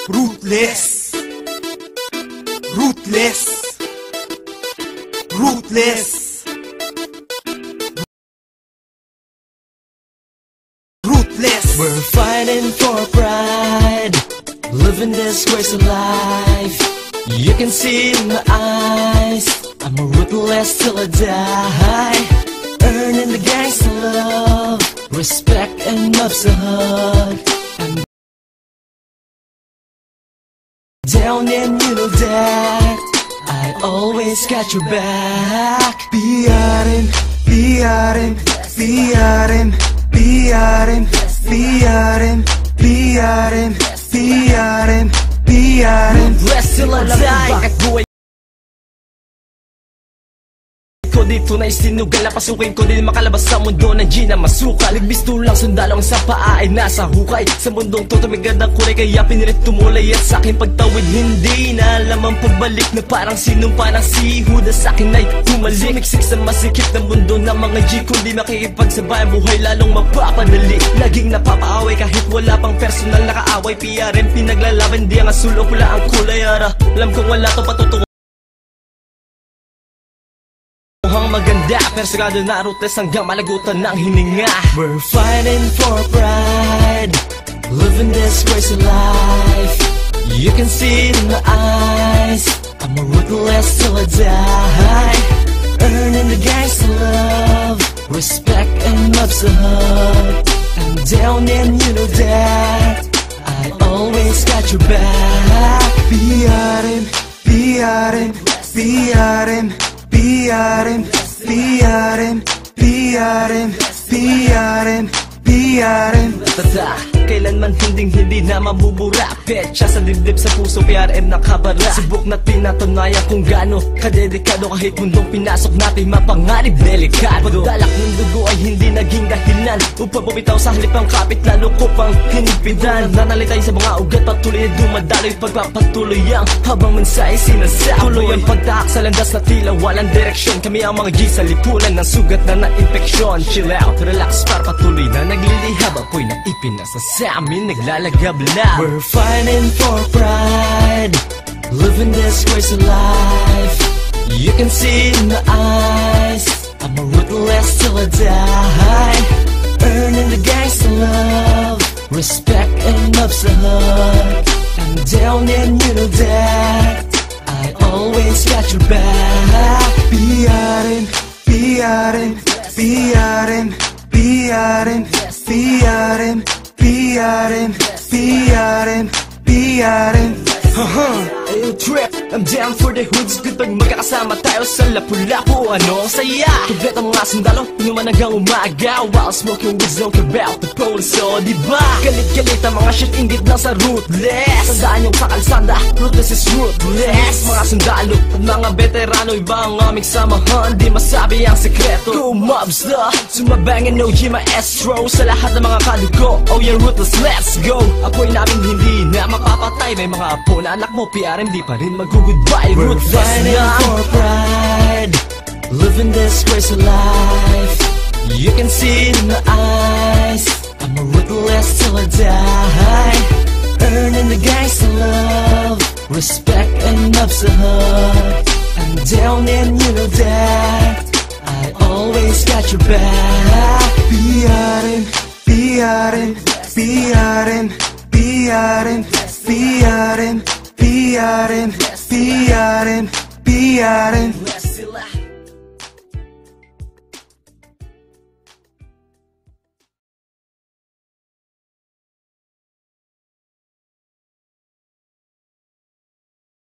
Ruthless. Ruthless. Ruthless. Ruthless. We're fighting for pride, living this crazy life. You can see in my eyes, I'm a ruthless till I die. Earning the gangsta love, respect and love's a hug. I'm down and you know that I always got your back. PRM, PRM, PRM, PRM, PRM, PRM, PRM, PRM. Rest till I die. Bakit buhay ko dito na isinugal na pasukin ko din makalabas sa mundo ng G na masukal. Ligbisto lang sundalong sa paa ay nasa hukay. Sa mundong to tumigad ang kulay kaya pinilit tumulay. At sa'kin pagtawid hindi na alam ang pagbalik na parang sinumpa ng si Judas sa'kin ay humalik. Sumiksik sa masikip ng mundo ng mga G. Kundi makikipagsabay ang buhay lalong mapapadali. Laging napapaaway kahit wala pang personal na kaaway. PRM pinaglalaban di ang asul o pula ang kulay. Ara alam kong wala to patutungo maganda, pero sagado na ruthless hanggang malagutan ng hininga. We're fighting for pride, living this crazy life. You can see it in my eyes, I'm a ruthless till I die. Earning the gangsta love, respect and love's a hug. I'm down and you know that I always got your back. PRM, PRM, PRM, PRM, PRM, PRM, PRM, PRM. Tada, kailanman hindi na mabubura. Petsa sa dibdib sa puso, PRM nakabara. Subok na pinatunayan kung gaano kadedikado. Kahit mundong pinasok natin mapangarib delikado. Pagdalak ng dugo ay hindi naging dahilan upang bumitaw sa halip ang kapit, lalo ko pang hinipidan. Nanalitay sa mga ugat, patuloy na dumadaloy. Pagpapatuloy ang habang mensahe sinasabi. Tuloy ang pagtahak sa landas na tila walang direksyon. Kami ang mga G sa lipunan ng sugat na na-infeksyon. Chill out, relax para patuloy na naglilihab. Apoy na ipinasa sa amin, naglalagab lang. We're fighting for pride, living this crazy life. You can see in my eyes, I'm a ruthless till I die. Earning the gangsta love, respect and love's a hug. I'm down and you know that I always got your back. PRM, PRM, PRM, PRM, PRM, PRM, PRM, PRM. Ayo trip, I'm down for the hoods. Good pag magkakasama tayo sa Lapu-Lapu. Ano ang saya? Tublet ang mga sundalo, inuman hanggang umaga. While smoking with no care about the police. So diba? Galit-galit ang mga shit ingit lang sa ruthless. Tandaan yung pakalsanda, ruthless is ruthless. Mga sundalo at mga veterano, iba ang aming samahan. Di masabi ang sekreto. Go mobs na, sumabangin OG maestro. Sa lahat ng mga kadugo, oh yeah ruthless, let's go. Apoy namin hindi na mapapatay. May mga apo na anak mo, PRM di pa rin mag-goodbye. We're fighting for pride, living this crazy life. You can see it in my eyes, I'm a ruthless till I die. Earning the gangsta love, respect and love's a hug. I'm down and you know that I always got your back. PRM, PRM, PRM, PRM, PRM, PRM, PRM, PRM.